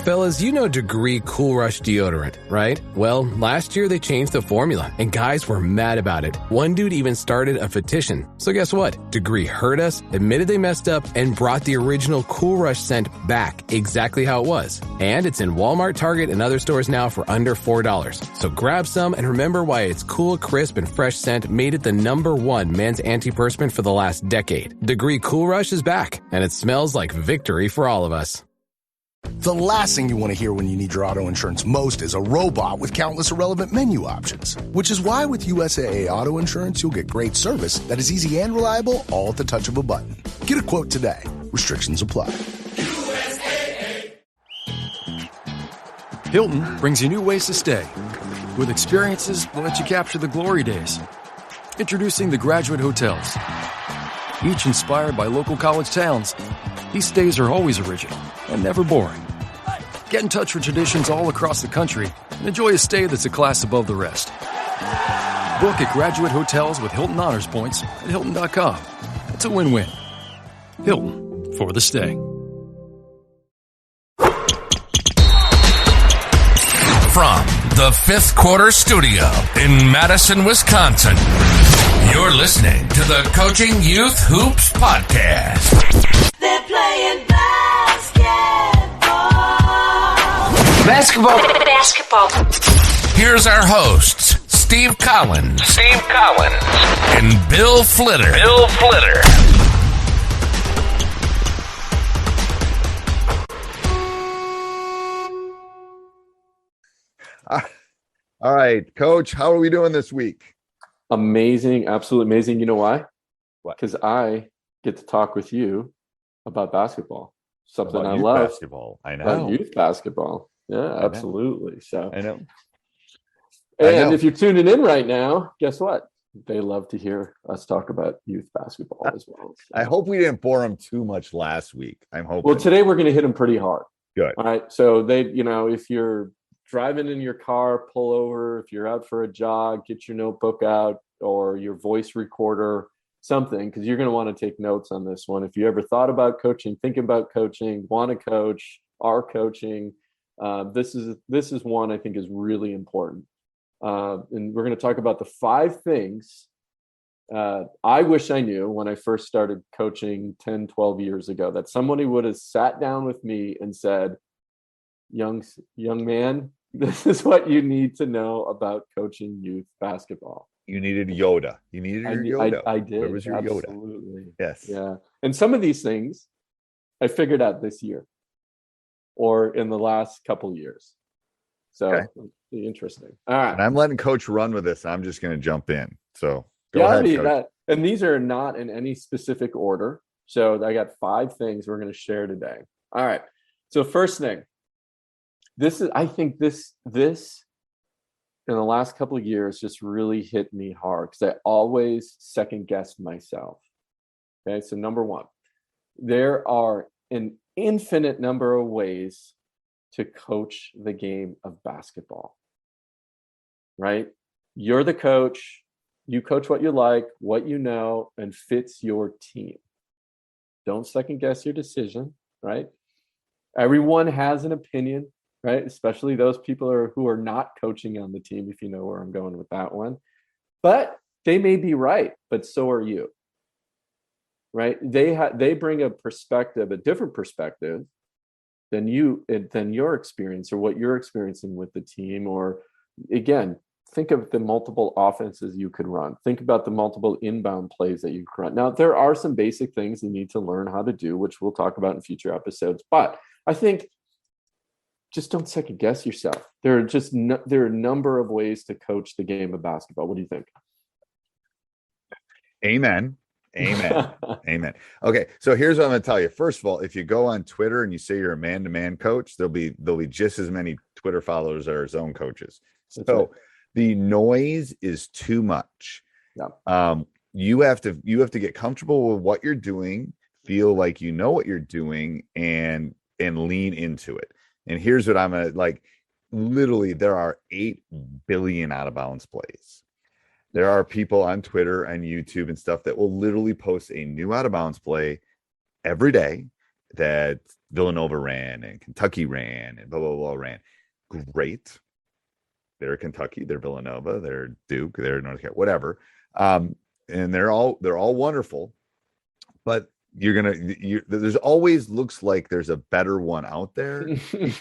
Fellas, you know Degree Cool Rush deodorant, right? Well, last year they changed the formula, and guys were mad about it. One dude even started a petition. So guess what? Degree heard us, admitted they messed up, and brought the original Cool Rush scent back exactly how it was. And it's in Walmart, Target, and other stores now for under $4. So grab some and remember why its cool, crisp, and fresh scent made it the #1 men's antiperspirant for the last decade. Degree Cool Rush is back, and it smells like victory for all of us. The last thing you want to hear when you need your auto insurance most is a robot with countless irrelevant menu options. Which is why with USAA Auto Insurance, you'll get great service that is easy and reliable, all at the touch of a button. Get a quote today. Restrictions apply. USAA. Hilton brings you new ways to stay, with experiences that let you capture the glory days. Introducing the Graduate Hotels. Each inspired by local college towns, these stays are always original and never boring. Get in touch with traditions all across the country and enjoy a stay that's a class above the rest. Book at Graduate Hotels with Hilton Honors Points at Hilton.com. It's a win-win. Hilton, for the stay. From the Fifth Quarter Studio in Madison, Wisconsin, you're listening to the Coaching Youth Hoops Podcast. They're playing basketball. Basketball. Here's our hosts, Steve Collins. And Bill Flitter. All right, Coach, how are we doing this week? Amazing, absolutely amazing. You know why? What? Because I get to talk with you about basketball, something About I youth love. basketball. I know. About youth basketball. Yeah, know. absolutely. So, I know. and if you're tuning in right now, guess what? They love to hear us talk about youth basketball as well. So. I hope we didn't bore them too much last week. I'm hoping. Well, today we're going to hit them pretty hard. Good. All right. So if you're driving in your car, pull over. If you're out for a jog, get your notebook out or your voice recorder, something, because you're going to want to take notes on this one. If you ever thought about coaching, thinking about coaching, want to coach, are coaching, this is one I think is really important. And we're going to talk about the 5 things I wish I knew when I first started coaching 10, 12 years ago, that somebody would have sat down with me and said, young man, this is what you need to know about coaching youth basketball. You needed Yoda. You needed your Yoda. I did. Where was your Absolutely. Yoda? Yes. Yeah. And some of these things I figured out this year or in the last couple years. So it'll be interesting. All right. And I'm letting Coach run with this. I'm just going to jump in. So go ahead, Coach. And these are not in any specific order. So I got 5 things we're going to share today. All right. So first thing, I think this in the last couple of years just really hit me hard because I always second guessed myself. Okay, so number 1, there are an infinite number of ways to coach the game of basketball, right? You're the coach, you coach what you like, what you know, and fits your team. Don't second guess your decision, right? Everyone has an opinion, right? Especially those people who are not coaching on the team, if you know where I'm going with that one. But they may be right, but so are you, right? They bring a perspective, a different perspective than your experience or what you're experiencing with the team. Or again, think of the multiple offenses you could run. Think about the multiple inbound plays that you could run. Now, there are some basic things you need to learn how to do, which we'll talk about in future episodes. But I think just don't second guess yourself. There are a number of ways to coach the game of basketball. What do you think? Amen. Amen. Okay, so here's what I'm going to tell you. First of all, if you go on Twitter and you say you're a man-to-man coach, there'll be just as many Twitter followers that are zone coaches. So the noise is too much. Yeah. You have to get comfortable with what you're doing, feel like you know what you're doing, and lean into it. And here's what I'm going to like. Literally, there are 8 billion out of bounds plays. There are people on Twitter and YouTube and stuff that will literally post a new out of bounds play every day. that Villanova ran and Kentucky ran and blah blah blah ran. Great. They're Kentucky, they're Villanova, they're Duke, they're North Carolina, whatever. And they're all wonderful, but there's always looks like there's a better one out there.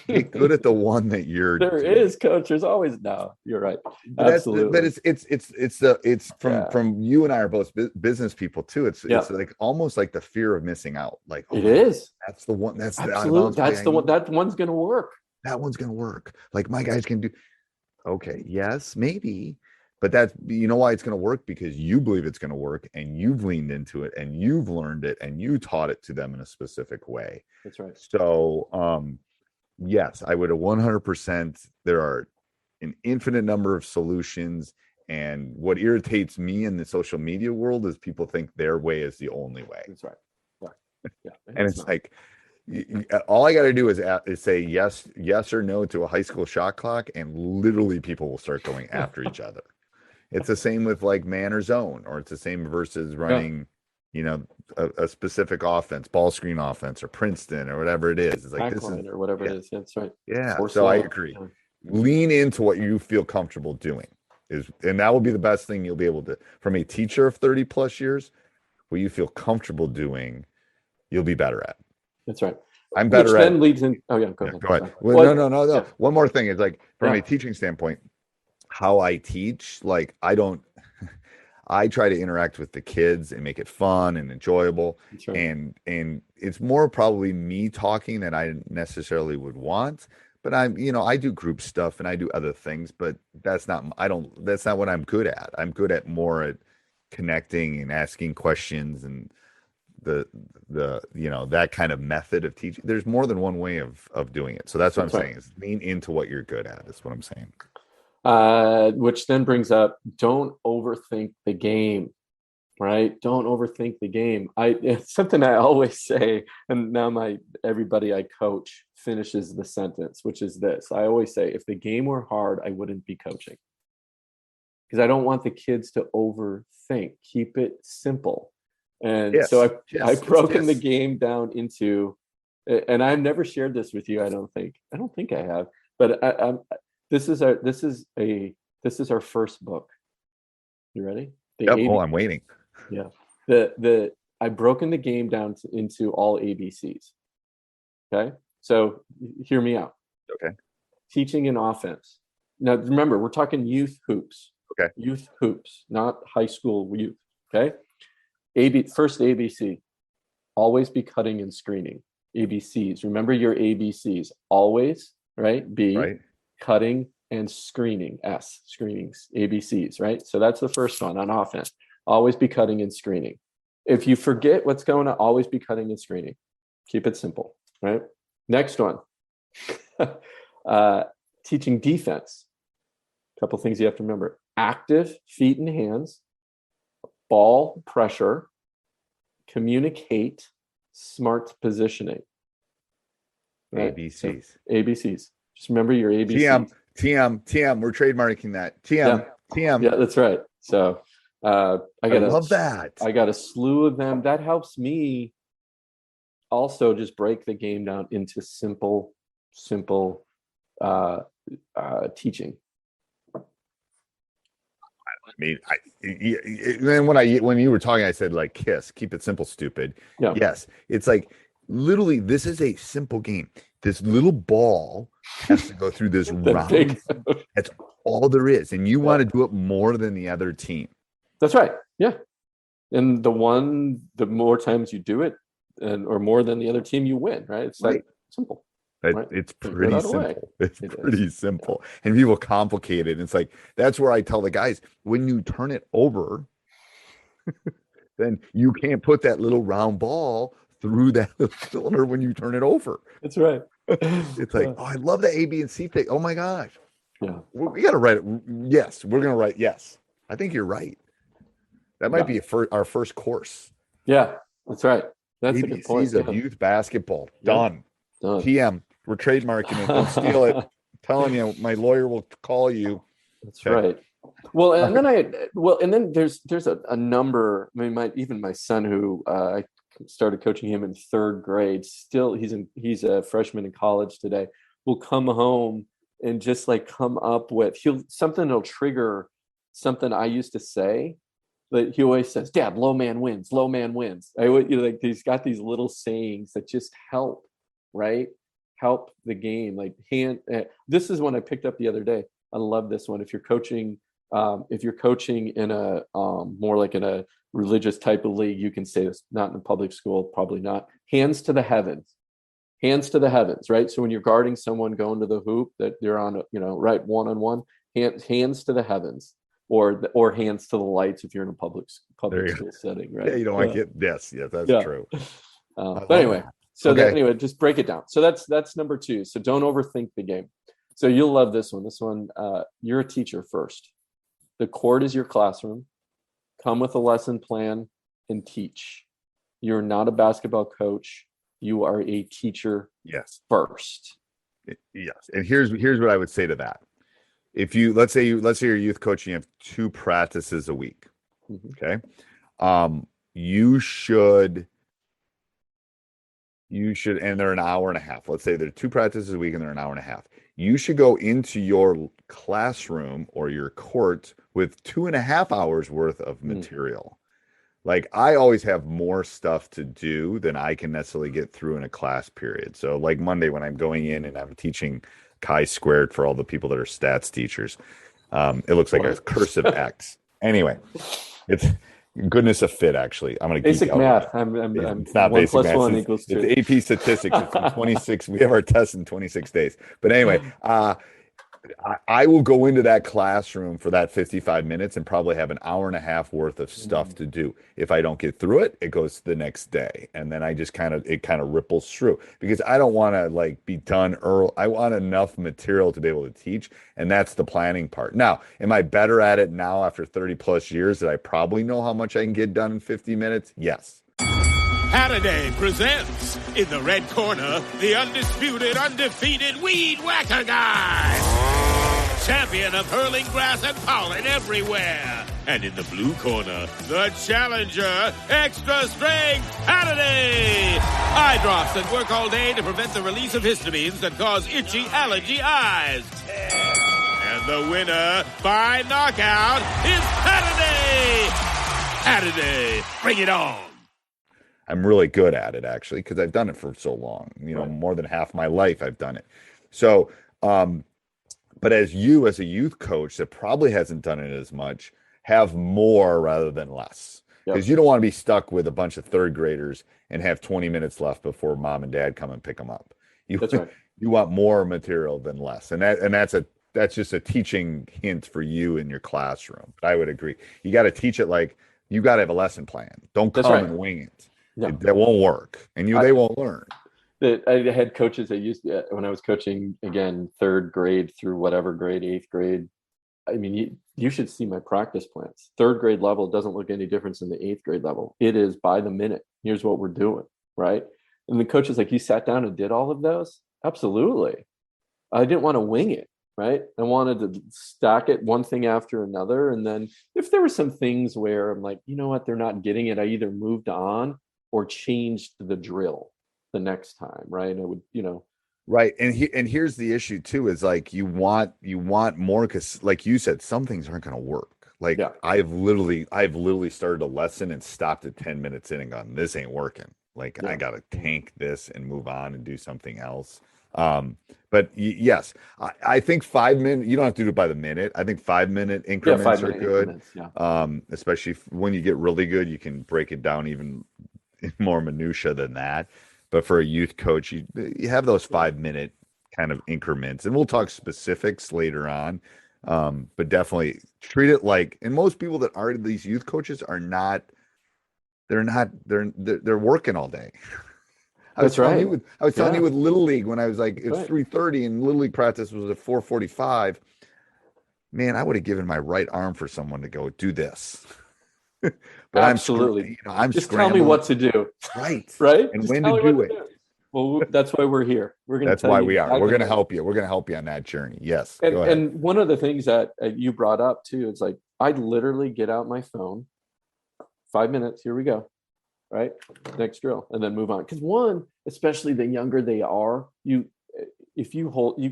Get good at the one that you're There doing. is, coach. There's always no. You're right. But Absolutely. It's from you and I are both business people too. It's like almost like the fear of missing out. Like it is. That's the one. That's absolutely. That's the one. That one's gonna work. That one's gonna work. Like my guys can do. Okay, yes, maybe. But that's, you know why it's going to work? Because you believe it's going to work and you've leaned into it and you've learned it and you taught it to them in a specific way. That's right. So, yes, I would have 100%. There are an infinite number of solutions. And what irritates me in the social media world is people think their way is the only way. That's right. Yeah. And it's like, all I got to do is say yes or no to a high school shot clock, and literally people will start going after each other. It's the same with like man or zone, or it's the same versus running, a specific offense, ball screen offense, or Princeton, or whatever it is. It's like this is, or whatever it is. That's right. Yeah. So I agree. Yeah. Lean into what you feel comfortable doing and that will be the best thing you'll be able to, from a teacher of 30 plus years, what you feel comfortable doing, you'll be better at. That's right. I'm better at. Then leads in. Oh yeah, go ahead. Go ahead. Well, no. Yeah. One more thing is like from a teaching standpoint, how I teach, like I try to interact with the kids and make it fun and enjoyable. Right. And it's more probably me talking than I necessarily would want. But I do group stuff and I do other things, but that's not what I'm good at. I'm good at more at connecting and asking questions and that kind of method of teaching. There's more than one way of doing it. So that's what I'm saying is lean into what you're good at is what I'm saying. Which then brings up, don't overthink the game, right? Don't overthink the game. It's something I always say, and now everybody I coach finishes the sentence, which is this. I always say, if the game were hard, I wouldn't be coaching. Because I don't want the kids to overthink. Keep it simple. And so I've broken the game down into, and I've never shared this with you. I don't think I have, but this is our first book. You ready? I'm waiting. Yeah. I've broken the game down into all ABCs. Okay. So hear me out. Okay. Teaching an offense. Now remember, we're talking youth hoops. Okay. Youth hoops, not high school youth. Okay. First ABC, always be cutting and screening. ABCs. Remember your ABCs. Always, right? B, right. Cutting and screening. S, screenings. ABCs, right? So that's the first one on offense. Always be cutting and screening. If you forget what's going on, always be cutting and screening. Keep it simple, right? Next one. Teaching defense. A couple things you have to remember. Active feet and hands. Ball pressure, communicate, smart positioning. Right? ABCs. So, ABCs. Just remember your ABCs. TM. We're trademarking that. TM. Yeah, that's right. So I love that. I got a slew of them. That helps me also just break the game down into simple teaching. When you were talking, I said like KISS, keep it simple, stupid. Yeah. Yes. It's like literally, this is a simple game. This little ball has to go through this round. That's all there is. And you want to do it more than the other team. That's right. Yeah. And the more times you do it or more than the other team, you win, right? It's like simple. Right? It's pretty simple. It's pretty simple. And people complicate it. It's like, that's where I tell the guys, when you turn it over, then you can't put that little round ball through that little cylinder when you turn it over. That's right. It's like, I love the A, B, and C thing. Oh my gosh. Yeah. We got to write it. Yes. We're going to write. Yes. I think you're right. That might be our first course. Yeah, that's right. That's ABCs a good point. Of youth basketball. Done. TM. We're trademarking it. Don't steal it. I'm telling you, my lawyer will call you. That's right. Well, and then there's a number. I mean, even my son, who I started coaching him in third grade. Still, he's a freshman in college today. Will come home and just like come up with something that'll trigger something I used to say. But he always says, "Dad, low man wins. Low man wins." Like he's got these little sayings that just help, right? Help the game. Like this is one I picked up the other day. I love this one. If you're coaching in a more like in a religious type of league, you can say this. Not in a public school, probably not. Hands to the heavens. Hands to the heavens, right? So when you're guarding someone going to the hoop that they're on, right, one-on-one, hands to the heavens. Or hands to the lights if you're in a public school setting, right? Yeah, you don't want to get yes, that's true. But anyway, anyway, just break it down. So that's number 2. So don't overthink the game. So you'll love this one. This one, you're a teacher first. The court is your classroom. Come with a lesson plan and teach. You're not a basketball coach. You are a teacher. Yes. First. Yes. And here's what I would say to that. If let's say you're youth coach and you have 2 practices a week, okay, you should, and they're an hour and a half. Let's say there are 2 practices a week and they're an hour and a half. You should go into your classroom or your court with 2.5 hours worth of material. Like I always have more stuff to do than I can necessarily get through in a class period. So like Monday when I'm going in and I'm teaching chi-squared for all the people that are stats teachers. It looks like a cursive X. Anyway, it's goodness of fit, actually. I'm going to basic math. It's not 1 basic + math. 1 equals 2. It's AP statistics. It's in 26. We have our tests in 26 days. But anyway, I will go into that classroom for that 55 minutes and probably have an hour and a half worth of stuff to do. If I don't get through it, it goes to the next day. And then I just kind of ripples through because I don't want to like be done early. I want enough material to be able to teach. And that's the planning part. Now, am I better at it now after 30 plus years that I probably know how much I can get done in 50 minutes? Yes. Halliday presents, in the red corner, the undisputed, undefeated Weed Whacker Guy. Champion of hurling grass and pollen everywhere. And in the blue corner, the challenger, extra strength Halliday. Eye drops that work all day to prevent the release of histamines that cause itchy allergy eyes. And the winner by knockout is Halliday. Halliday, bring it on. I'm really good at it, actually, because I've done it for so long. More than half my life I've done it. So, but as a youth coach that probably hasn't done it as much, have more rather than less. Because you don't want to be stuck with a bunch of third graders and have 20 minutes left before mom and dad come and pick them up. That's right. You want more material than less. And that's just a teaching hint for you in your classroom. But I would agree. You got to teach it like you got to have a lesson plan. Don't come and wing it. No. That won't work, and they won't learn. I had coaches that used to, when I was coaching, again, 3rd grade through whatever grade, 8th grade. I mean, you should see my practice plans. 3rd grade level doesn't look any different than the 8th grade level. It is by the minute. Here's what we're doing, right? And the coach is like, you sat down and did all of those? Absolutely. I didn't want to wing it, right? I wanted to stack it one thing after another. And then if there were some things where I'm like, you know what, they're not getting it, I either moved on or changed the drill the next time, right? And I would, right. And here's the issue too, is like you want more because, like you said, some things aren't going to work. Like I've literally started a lesson and stopped at 10 minutes in and gone, this ain't working. Like I got to tank this and move on and do something else. But yes, I think 5 minutes. You don't have to do it by the minute. I think 5 minute increments are good. Especially when you get really good, you can break it down even more minutia than that. But for a youth coach, you have those 5 minute kind of increments, and we'll talk specifics later on. But definitely treat it like, and most people that are these youth coaches are not. They're working all day. I was telling you with Little League when I was like, it's 3:30 and Little League practice was at 4:45. Man, I would have given my right arm for someone to go do this. But absolutely, I'm just scrambling. Tell me what to do. Right. And just when to do it. Well, that's why we're here. That's why we are. We're going to help you. We're going to help you on that journey. Yes. Go ahead. And one of the things that you brought up too, it's like I'd literally get out my phone. 5 minutes. Here we go. right? Next drill, and then move on. Because one, especially the younger they are, if you hold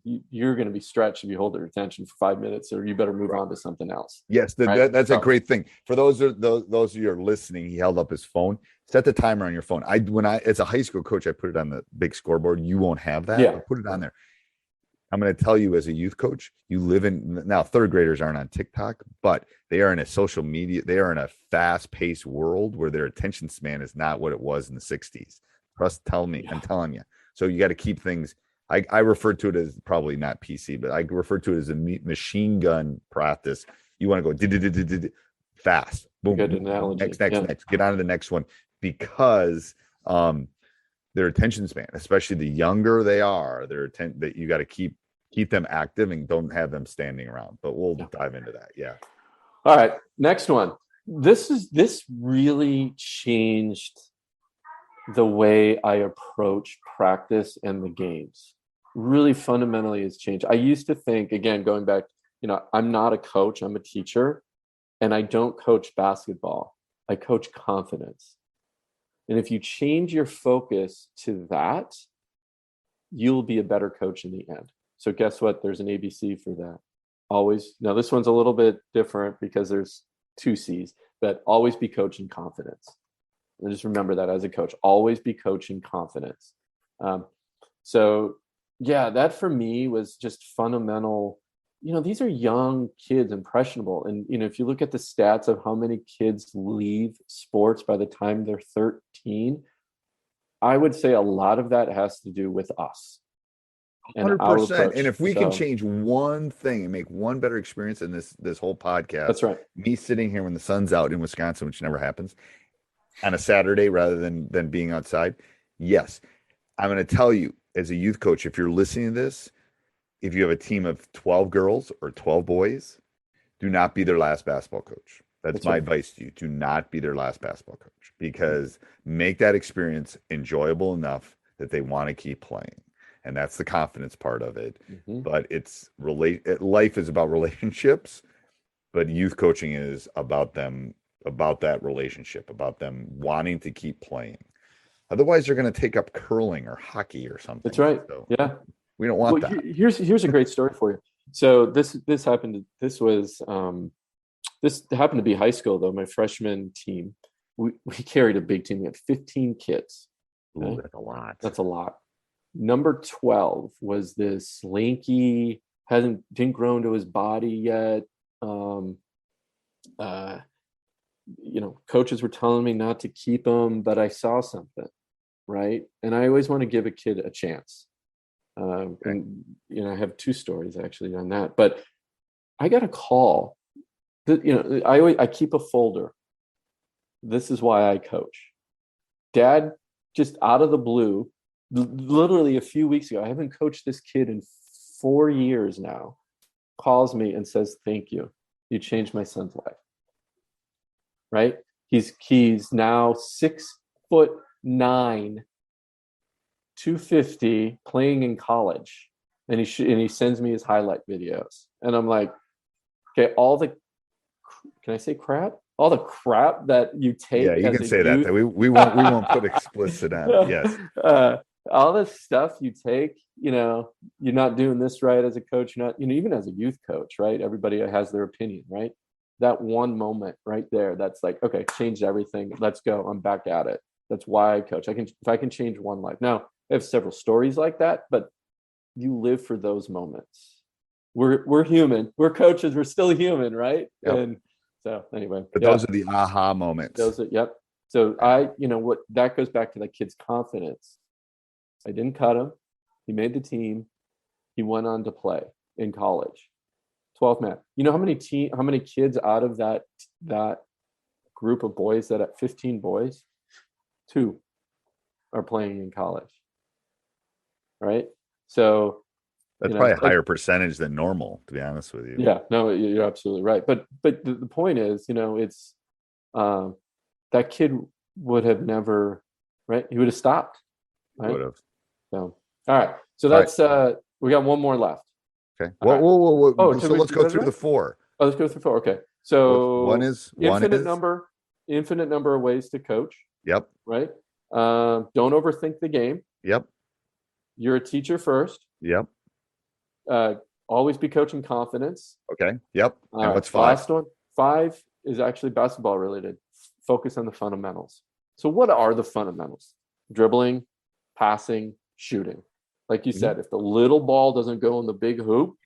you're going to be stretched if you hold their attention for 5 minutes, or you better move on to something else. Yes, right? that's a great thing. For those of you are listening, he held up his phone. Set the timer on your phone. As a high school coach, I put it on the big scoreboard. You won't have that. Yeah. But put it on there. I'm going to tell you, as a youth coach, you live in now. Third graders aren't on TikTok, but they are in a social media. They are in a fast-paced world where their attention span is not what it was in the '60s. I'm telling you. So you got to keep things. I refer to it as, probably not PC, but I refer to it as a machine gun practice. You want to go fast. Boom. Good analogy. Next. Get on to the next one, because their attention span, especially the younger they are, that you got to keep them active and don't have them standing around. But we'll dive into that. Yeah. All right. Next one. This really changed the way I approach practice and the games. Really fundamentally has changed. I used to think, again, going back, I'm not a coach, I'm a teacher, and I don't coach basketball. I coach confidence. And if you change your focus to that, you'll be a better coach in the end. So guess what? There's an ABC for that. Always. Now, this one's a little bit different because there's 2 C's, but always be coaching confidence. And just remember that as a coach, always be coaching confidence. So yeah, that for me was just fundamental. These are young kids, impressionable. And, if you look at the stats of how many kids leave sports by the time they're 13, I would say a lot of that has to do with us. 100%. And if we can change one thing and make one better experience in this whole podcast. That's right. Me sitting here when the sun's out in Wisconsin, which never happens, on a Saturday rather than being outside. Yes. I'm going to tell you, as a youth coach, if you're listening to this, if you have a team of 12 girls or 12 boys, do not be their last basketball coach. That's my advice to you. Do not be their last basketball coach, because make that experience enjoyable enough that they want to keep playing. And that's the confidence part of it. Mm-hmm. But life is about relationships, but youth coaching is about that relationship, about them wanting to keep playing. Otherwise, they're going to take up curling or hockey or something. That's right. So yeah. We don't want that. Here's a great story for you. So this happened. This happened to be high school, though. My freshman team, we carried a big team. We had 15 kids. Okay? Ooh, that's a lot. That's a lot. Number 12 was this lanky, didn't grow into his body yet. Coaches were telling me not to keep him, but I saw something, right? And I always want to give a kid a chance. And I have 2 stories actually on that. But I got a call. I keep a folder. This is why I coach. Dad, just out of the blue, literally a few weeks ago, I haven't coached this kid in 4 years now, calls me and says, "Thank you. You changed my son's life." Right? He's now 6'9", 250, playing in college, and he sends me his highlight videos, and I'm like, okay, can I say crap? All the crap that you take. Yeah, you can say youth, that. We won't put explicit on it. Yes. All the stuff you take, you're not doing this right as a coach. You're not, even as a youth coach, right? Everybody has their opinion, right? That one moment right there, that's like, okay, changed everything. Let's go. I'm back at it. That's why I coach. If I can change one life. Now, I have several stories like that, but you live for those moments. We're human. We're coaches. We're still human, right? Yep. And so anyway. But those are the aha moments. Yep. So what that goes back to that kid's confidence. I didn't cut him. He made the team. He went on to play in college. 12 man. You know how many kids out of that group of boys, that at 15 boys, 2 are playing in college. Right? So that's probably a higher percentage than normal, to be honest with you. Yeah, no, you're absolutely right. But the point is, it's that kid would have never, right? He would have stopped. Right? Would have. So all right. So that's we got one more left. Okay. Whoa. Oh, so let's go through the 4. Oh, let's go through 4. Okay. So one is infinite number of ways to coach. Yep. Right. Don't overthink the game. Yep. You're a teacher first. Yep. Always be coaching confidence. Okay. Yep. All And right, what's 5? Last one. 5 is actually basketball related. Focus on the fundamentals. So what are the fundamentals? Dribbling, passing, shooting. Like you said, if the little ball doesn't go in the big hoop,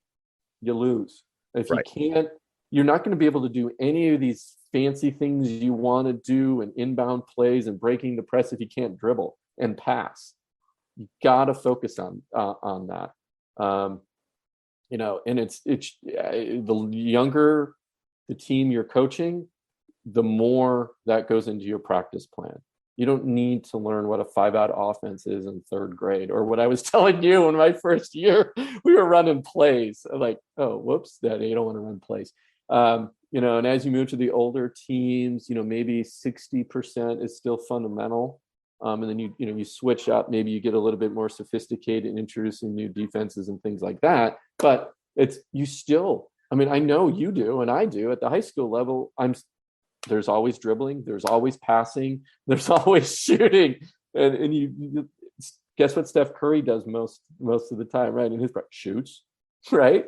you lose. If you can't, you're not going to be able to do any of these fancy things you want to do and inbound plays and breaking the press if you can't dribble and pass. You got to focus on that. And it's the younger the team you're coaching, the more that goes into your practice plan. You don't need to learn what a 5-out offense is in 3rd grade, or what I was telling you in my first year. We were running plays. Like, oh, whoops, Daddy, you don't want to run plays. And as you move to the older teams, maybe 60% is still fundamental. And then you switch up, maybe you get a little bit more sophisticated in introducing new defenses and things like that. But I know you do and I do at the high school level. There's always dribbling, there's always passing, there's always shooting. And you guess what Steph Curry does most of the time, right? In his shoots, right?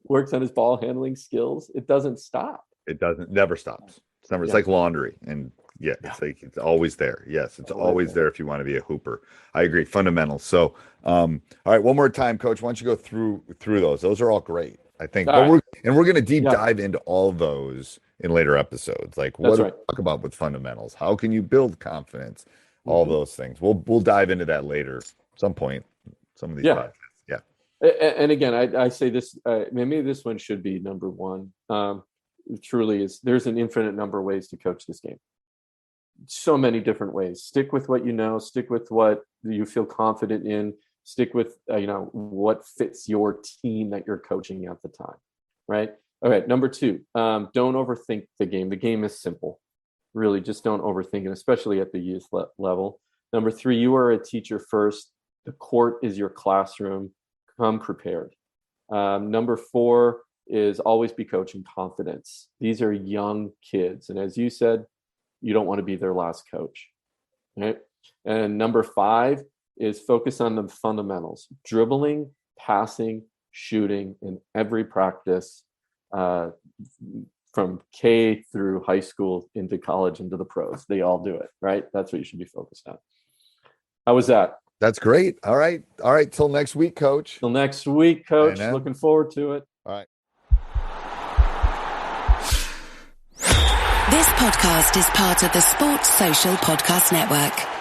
Works on his ball handling skills. It doesn't stop. It never stops. It's like laundry. And it's always there. Yes, it's always there if you want to be a hooper. I agree. Fundamentals. So, all right, one more time, Coach. Why don't you go through those? Those are all great, I think. We're going to deep dive into all of those in later episodes. Like, what do we talk about with fundamentals? How can you build confidence? All those things. We'll dive into that later, some point. Some of these podcasts. Yeah. And again, I say this. Maybe this one should be number 1. Truly, is there's an infinite number of ways to coach this game. So many different ways. Stick with what you know. Stick with what you feel confident in. Stick with what fits your team that you're coaching at the time. Right. Okay. Number 2. Don't overthink the game. The game is simple. Really, just don't overthink it, especially at the youth level. Number 3. You are a teacher first. The court is your classroom. Come prepared. Number 4 is always be coaching confidence. These are young kids. And as you said, you don't want to be their last coach. Right? And number 5 is focus on the fundamentals. Dribbling, passing, shooting in every practice, from K through high school into college into the pros. They all do it, right? That's what you should be focused on. How was that? That's great. All right. Till next week, Coach. Till next week, Coach. Looking forward to it. All right. This podcast is part of the Sports Social Podcast Network.